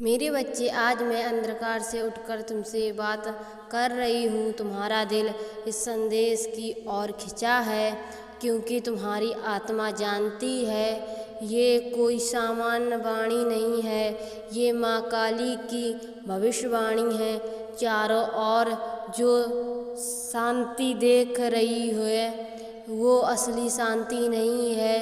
मेरे बच्चे, आज मैं अंधकार से उठकर तुमसे बात कर रही हूँ। तुम्हारा दिल इस संदेश की ओर खिंचा है, क्योंकि तुम्हारी आत्मा जानती है ये कोई सामान्य वाणी नहीं है। ये माँ काली की भविष्यवाणी है। चारों ओर जो शांति देख रही है वो असली शांति नहीं है।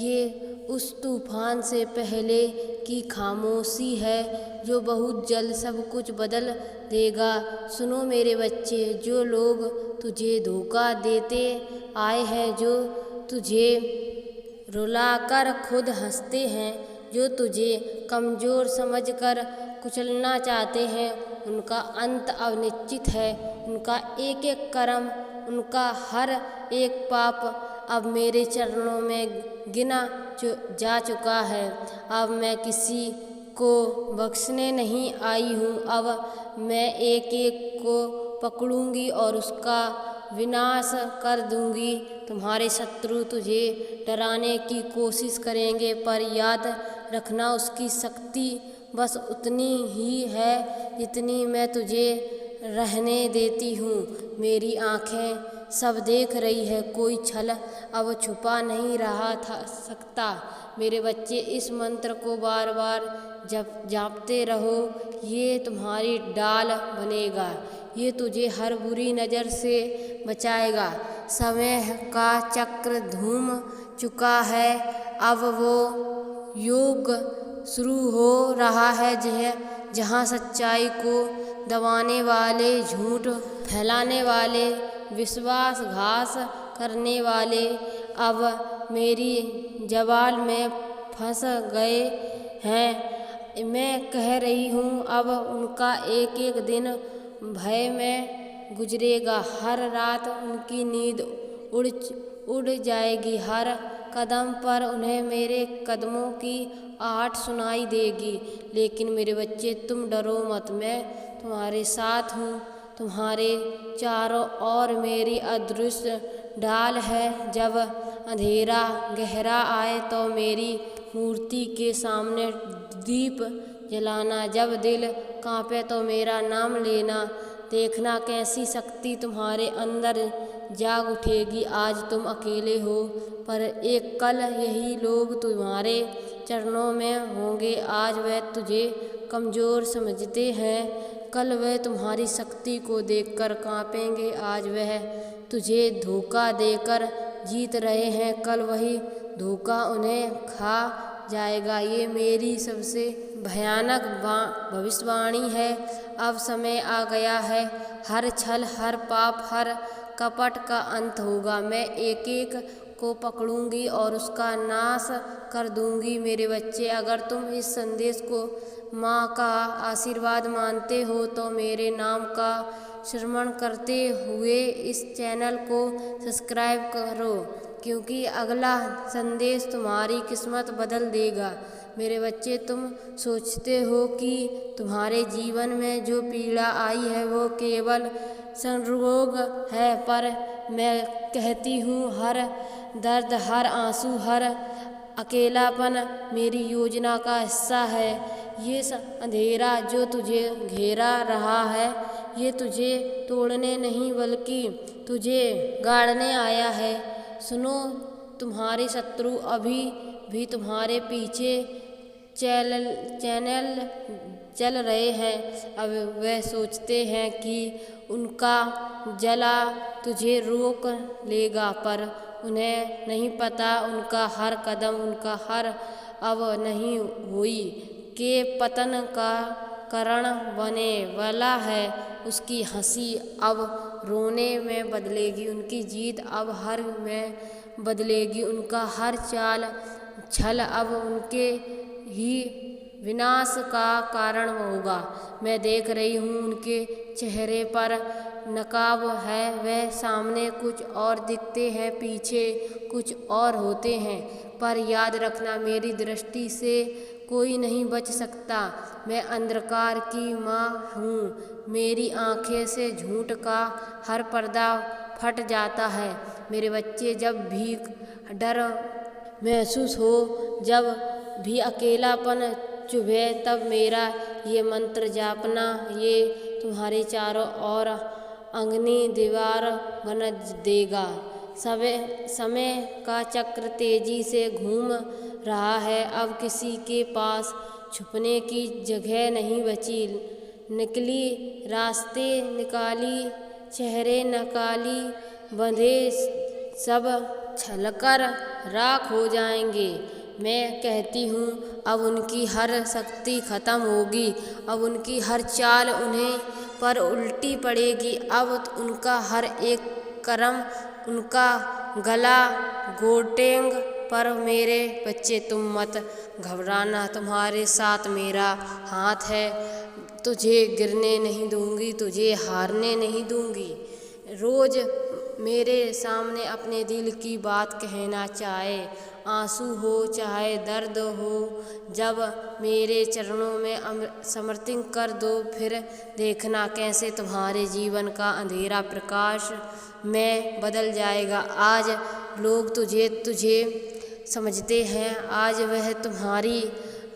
ये उस तूफान से पहले की खामोशी है जो बहुत जल्द सब कुछ बदल देगा। सुनो मेरे बच्चे, जो लोग तुझे धोखा देते आए हैं, जो तुझे रुलाकर खुद हंसते हैं, जो तुझे कमज़ोर समझकर कुचलना चाहते हैं, उनका अंत अब निश्चित है। उनका एक एक कर्म, उनका हर एक पाप अब मेरे चरणों में गिना जा चुका है। अब मैं किसी को बख्शने नहीं आई हूँ। अब मैं एक एक को पकड़ूंगी और उसका विनाश कर दूंगी। तुम्हारे शत्रु तुझे डराने की कोशिश करेंगे, पर याद रखना उसकी शक्ति बस उतनी ही है जितनी मैं तुझे रहने देती हूँ। मेरी आँखें सब देख रही है, कोई छल अब छुपा नहीं रहा सकता। मेरे बच्चे, इस मंत्र को बार बार जापते रहो। ये तुम्हारी ढाल बनेगा, ये तुझे हर बुरी नज़र से बचाएगा। समय का चक्र घूम चुका है, अब वो युग शुरू हो रहा है जहाँ सच्चाई को दबाने वाले, झूठ फैलाने वाले, विश्वासघात करने वाले अब मेरी जाल में फंस गए हैं। मैं कह रही हूँ, अब उनका एक एक दिन भय में गुजरेगा। हर रात उनकी नींद उड़ जाएगी। हर कदम पर उन्हें मेरे कदमों की आहट सुनाई देगी। लेकिन मेरे बच्चे, तुम डरो मत, मैं तुम्हारे साथ हूँ। तुम्हारे चारों ओर मेरी अदृश्य ढाल है। जब अंधेरा गहरा आए तो मेरी मूर्ति के सामने दीप जलाना। जब दिल कांपे तो मेरा नाम लेना। देखना कैसी शक्ति तुम्हारे अंदर जाग उठेगी। आज तुम अकेले हो, पर एक कल यही लोग तुम्हारे चरणों में होंगे। आज वे तुझे कमज़ोर समझते हैं, कल वे तुम्हारी शक्ति को देखकर कांपेंगे। आज वह तुझे धोखा देकर जीत रहे हैं, कल वही धोखा उन्हें खा जाएगा। ये मेरी सबसे भयानक भविष्यवाणी है। अब समय आ गया है। हर छल, हर पाप, हर कपट का अंत होगा। मैं एक एक को पकड़ूंगी और उसका नाश कर दूंगी। मेरे बच्चे, अगर तुम इस संदेश को माँ का आशीर्वाद मानते हो तो मेरे नाम का श्रवण करते हुए इस चैनल को सब्सक्राइब करो, क्योंकि अगला संदेश तुम्हारी किस्मत बदल देगा। मेरे बच्चे, तुम सोचते हो कि तुम्हारे जीवन में जो पीड़ा आई है वो केवल संयोग है, पर मैं कहती हूँ हर दर्द, हर आंसू, हर अकेलापन मेरी योजना का हिस्सा है। ये अंधेरा जो तुझे घेरा रहा है, ये तुझे तोड़ने नहीं बल्कि तुझे गाड़ने आया है। सुनो, तुम्हारे शत्रु अभी भी तुम्हारे पीछे चैनल चल रहे हैं। अब वे सोचते हैं कि उनका जला तुझे रोक लेगा, पर उन्हें नहीं पता उनका हर कदम, उनका हर अब नहीं हुई के पतन का कारण बने वाला है। उसकी हंसी अब रोने में बदलेगी, उनकी जीत अब हार में बदलेगी, उनका हर चाल छल अब उनके ही विनाश का कारण होगा। मैं देख रही हूँ उनके चेहरे पर नकाब है, वह सामने कुछ और दिखते हैं, पीछे कुछ और होते हैं। पर याद रखना, मेरी दृष्टि से कोई नहीं बच सकता। मैं अंधकार की माँ हूँ। मेरी आँखें से झूठ का हर पर्दा फट जाता है। मेरे बच्चे, जब भी डर महसूस हो, जब भी अकेलापन चुभे तब मेरा ये मंत्र जापना, ये तुम्हारे चारों ओर अग्नि दीवार बन देगा। समय का चक्र तेजी से घूम रहा है, अब किसी के पास छुपने की जगह नहीं बची। निकली रास्ते निकाली, चेहरे नकाली, बंधे सब छलकर राख हो जाएंगे। मैं कहती हूँ अब उनकी हर शक्ति खत्म होगी, अब उनकी हर चाल उन्हें पर उल्टी पड़ेगी, अब उनका हर एक कर्म उनका गला घोटेंग। पर मेरे बच्चे तुम मत घबराना, तुम्हारे साथ मेरा हाथ है, तुझे गिरने नहीं दूंगी, तुझे हारने नहीं दूंगी। रोज मेरे सामने अपने दिल की बात कहना, चाहे आंसू हो चाहे दर्द हो, जब मेरे चरणों में समर्पित कर दो, फिर देखना कैसे तुम्हारे जीवन का अंधेरा प्रकाश में बदल जाएगा। आज लोग तुझे समझते हैं, आज वह तुम्हारी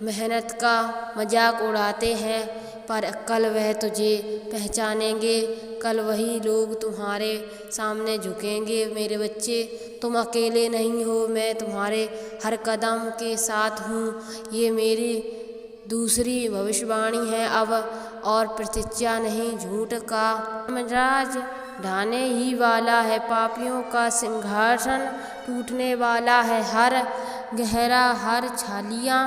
मेहनत का मजाक उड़ाते हैं, पर कल वह तुझे पहचानेंगे, कल वही लोग तुम्हारे सामने झुकेंगे। मेरे बच्चे तुम अकेले नहीं हो, मैं तुम्हारे हर कदम के साथ हूँ। ये मेरी दूसरी भविष्यवाणी है अब, और प्रतीक्षा नहीं झूठ का। राज ढाने ही वाला है, पापियों का सिंहासन टूटने वाला है, हर गहरा हर छालियाँ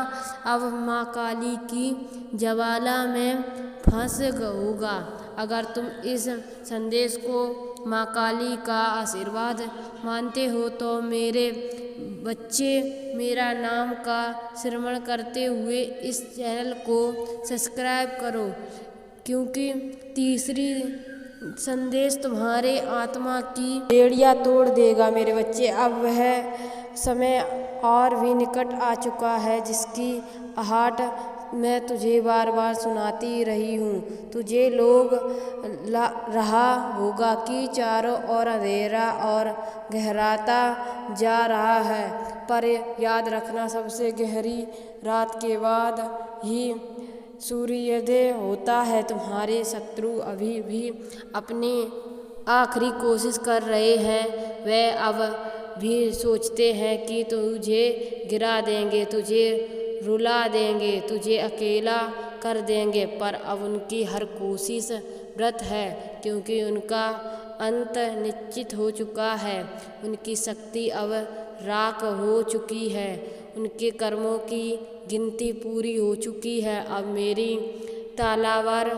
अब माँ काली की ज्वाला में फंस होगा। अगर तुम इस संदेश को माँ काली का आशीर्वाद मानते हो तो मेरे बच्चे मेरा नाम का श्रवण करते हुए इस चैनल को सब्सक्राइब करो, क्योंकि तीसरी संदेश तुम्हारे आत्मा की बेड़ियाँ तोड़ देगा। मेरे बच्चे अब वह समय और भी निकट आ चुका है जिसकी आहट मैं तुझे बार बार सुनाती रही हूँ। तुझे लोग रहा होगा कि चारों ओर अंधेरा और गहराता जा रहा है, पर याद रखना सबसे गहरी रात के बाद ही सूर्योदय होता है। तुम्हारे शत्रु अभी भी अपनी आखिरी कोशिश कर रहे हैं, वे अब भी सोचते हैं कि तुझे गिरा देंगे, तुझे रुला देंगे, तुझे अकेला कर देंगे, पर अब उनकी हर कोशिश व्यर्थ है, क्योंकि उनका अंत निश्चित हो चुका है। उनकी शक्ति अब राख हो चुकी है, उनके कर्मों की गिनती पूरी हो चुकी है। अब मेरी तलवार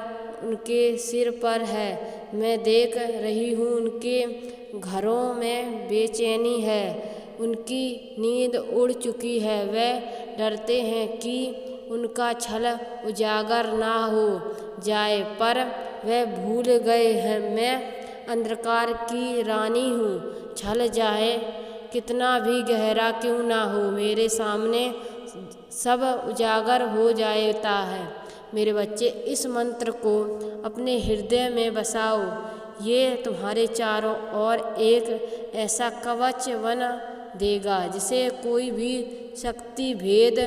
उनके सिर पर है, मैं देख रही हूँ उनके घरों में बेचैनी है, उनकी नींद उड़ चुकी है। वे डरते हैं कि उनका छल उजागर ना हो जाए, पर वे भूल गए हैं मैं अंधकार की रानी हूँ। छल जाए कितना भी गहरा क्यों ना हो, मेरे सामने सब उजागर हो जाता है। मेरे बच्चे इस मंत्र को अपने हृदय में बसाओ, ये तुम्हारे चारों ओर एक ऐसा कवच बना देगा जिसे कोई भी शक्ति भेद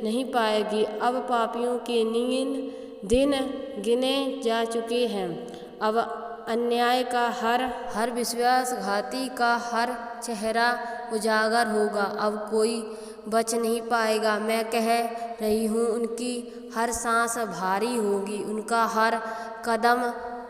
नहीं पाएगी। अब पापियों के दिन गिने जा चुके हैं, अब अन्याय का हर विश्वासघाती का हर चेहरा उजागर होगा, अब कोई बच नहीं पाएगा। मैं कह रही हूँ उनकी हर सांस भारी होगी, उनका हर कदम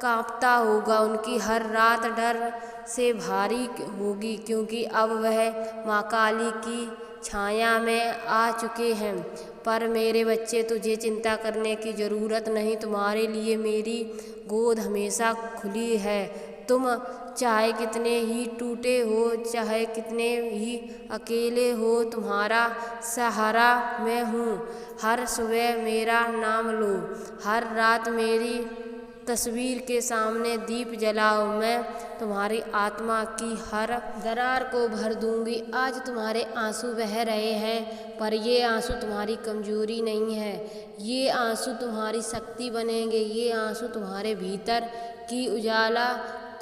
कांपता होगा, उनकी हर रात डर से भारी होगी, क्योंकि अब वह माँ काली की छाया में आ चुके हैं। पर मेरे बच्चे तुझे चिंता करने की ज़रूरत नहीं, तुम्हारे लिए मेरी गोद हमेशा खुली है। तुम चाहे कितने ही टूटे हो, चाहे कितने ही अकेले हो, तुम्हारा सहारा मैं हूँ। हर सुबह मेरा नाम लो, हर रात मेरी तस्वीर के सामने दीप जलाओ, मैं तुम्हारी आत्मा की हर दरार को भर दूंगी। आज तुम्हारे आंसू बह रहे हैं, पर ये आंसू तुम्हारी कमजोरी नहीं है, ये आंसू तुम्हारी शक्ति बनेंगे, ये आंसू तुम्हारे भीतर की उजाला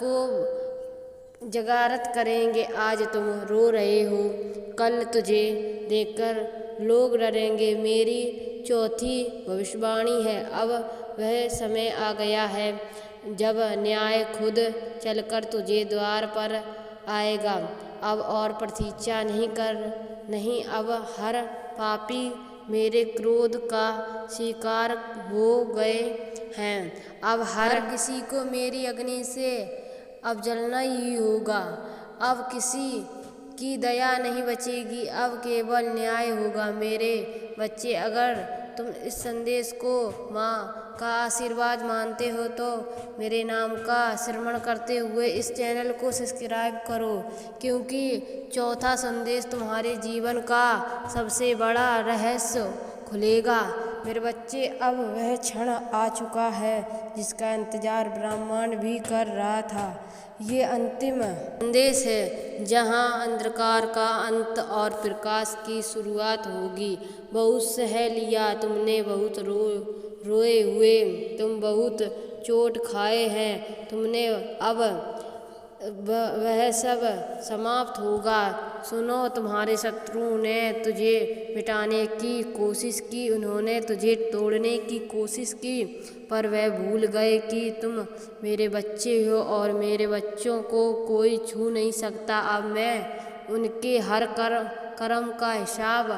को जगारत करेंगे। आज तुम रो रहे हो, कल तुझे देखकर लोग डरेंगे। मेरी चौथी भविष्यवाणी है। अब वह समय आ गया है जब न्याय खुद चलकर तुझे द्वार पर आएगा। अब और प्रतीक्षा नहीं, अब हर पापी मेरे क्रोध का शिकार हो गए हैं। अब हर किसी को मेरी अग्नि से अब जलना ही होगा। अब किसी की दया नहीं बचेगी, अब केवल न्याय होगा। मेरे बच्चे, अगर तुम इस संदेश को माँ का आशीर्वाद मानते हो तो मेरे नाम का श्रवण करते हुए इस चैनल को सब्सक्राइब करो, क्योंकि चौथा संदेश तुम्हारे जीवन का सबसे बड़ा रहस्य खुलेगा। मेरे बच्चे, अब वह क्षण आ चुका है जिसका इंतजार ब्रह्मांड भी कर रहा था। ये अंतिम संदेश है जहाँ अंधकार का अंत और प्रकाश की शुरुआत होगी। बहुत सह लिया तुमने, बहुत रोए हुए तुम, बहुत चोट खाए हैं तुमने। अब वह सब समाप्त होगा। सुनो, तुम्हारे शत्रुओं ने तुझे मिटाने की कोशिश की, उन्होंने तुझे तोड़ने की कोशिश की, पर वह भूल गए कि तुम मेरे बच्चे हो और मेरे बच्चों को कोई छू नहीं सकता। अब मैं उनके हर कर्म का हिसाब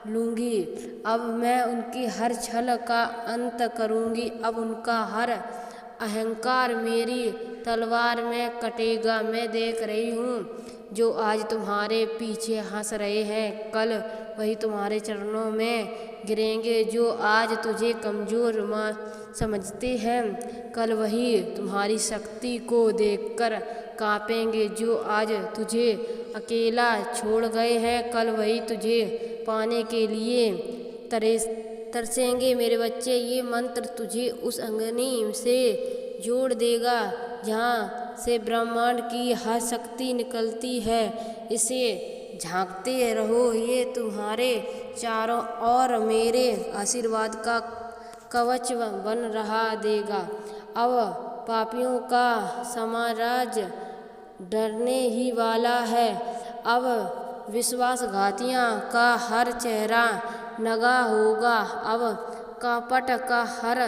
लूँगी। अब मैं उनकी हर छल का अंत करूँगी। अब उनका हर अहंकार मेरी तलवार में कटेगा। मैं देख रही हूँ जो आज तुम्हारे पीछे हंस रहे हैं, कल वही तुम्हारे चरणों में गिरेंगे। जो आज तुझे कमज़ोर समझते हैं, कल वही तुम्हारी शक्ति को देखकर कांपेंगे। जो आज तुझे अकेला छोड़ गए हैं, कल वही तुझे पाने के लिए तरसेंगे। मेरे बच्चे, ये मंत्र तुझे उस अग्नि से जोड़ देगा जहाँ से ब्रह्मांड की हर शक्ति निकलती है। इसे झांकते रहो, ये तुम्हारे चारों ओर मेरे आशीर्वाद का कवच बन रहा देगा। अब पापियों का साम्राज्य डरने ही वाला है। अब विश्वासघातियों का हर चेहरा नंगा होगा। अब कपट का हर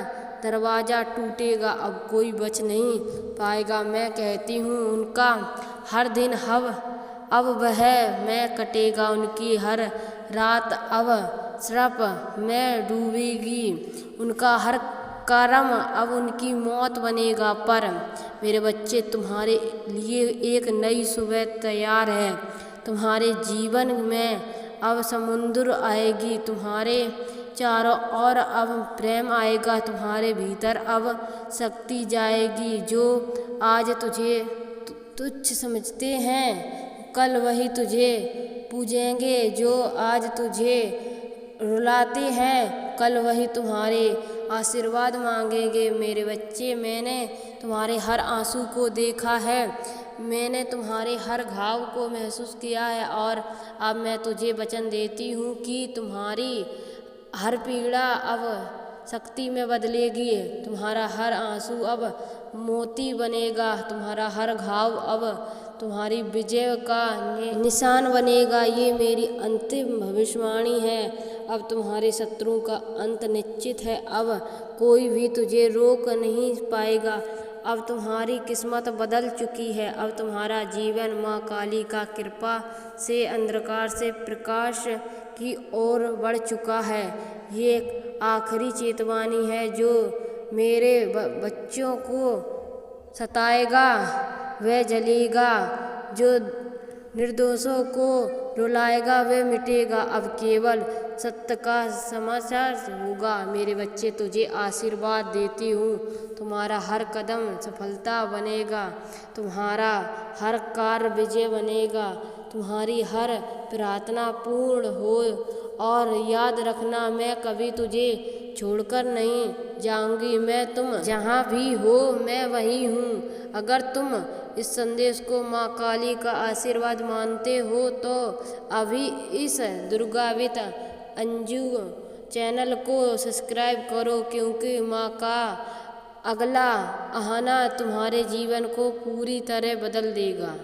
दरवाज़ा टूटेगा। अब कोई बच नहीं पाएगा। मैं कहती हूँ उनका हर दिन अब वह मैं कटेगा। उनकी हर रात अब श्राप में डूबेगी। उनका हर कर्म अब उनकी मौत बनेगा। पर मेरे बच्चे, तुम्हारे लिए एक नई सुबह तैयार है। तुम्हारे जीवन में अब समुद्र आएगी। तुम्हारे चारों ओर अब प्रेम आएगा। तुम्हारे भीतर अब शक्ति जाएगी। जो आज तुझे तुच्छ समझते हैं, कल वही तुझे पूजेंगे। जो आज तुझे रुलाते हैं, कल वही तुम्हारे आशीर्वाद मांगेंगे। मेरे बच्चे, मैंने तुम्हारे हर आंसू को देखा है, मैंने तुम्हारे हर घाव को महसूस किया है, और अब मैं तुझे वचन देती हूँ कि तुम्हारी हर पीड़ा अब शक्ति में बदलेगी। तुम्हारा हर आंसू अब मोती बनेगा। तुम्हारा हर घाव अब तुम्हारी विजय का निशान बनेगा। ये मेरी अंतिम भविष्यवाणी है। अब तुम्हारे शत्रुओं का अंत निश्चित है। अब कोई भी तुझे रोक नहीं पाएगा। अब तुम्हारी किस्मत बदल चुकी है। अब तुम्हारा जीवन माँ काली का कृपा से अंधकार से प्रकाश की ओर बढ़ चुका है। ये आखिरी चेतावनी है। जो मेरे बच्चों को सताएगा वह जलेगा, जो निर्दोषों को रुलाएगा वह मिटेगा। अब केवल सत्य का समाचार होगा। मेरे बच्चे, तुझे आशीर्वाद देती हूँ। तुम्हारा हर कदम सफलता बनेगा। तुम्हारा हर कार्य विजय बनेगा। तुम्हारी हर प्रार्थना पूर्ण हो। और याद रखना, मैं कभी तुझे छोड़कर नहीं जाऊंगी। मैं तुम जहाँ भी हो मैं वहीं हूँ। अगर तुम इस संदेश को माँ काली का आशीर्वाद मानते हो तो अभी इस दुर्गावित अंजू चैनल को सब्सक्राइब करो, क्योंकि माँ का अगला आना तुम्हारे जीवन को पूरी तरह बदल देगा।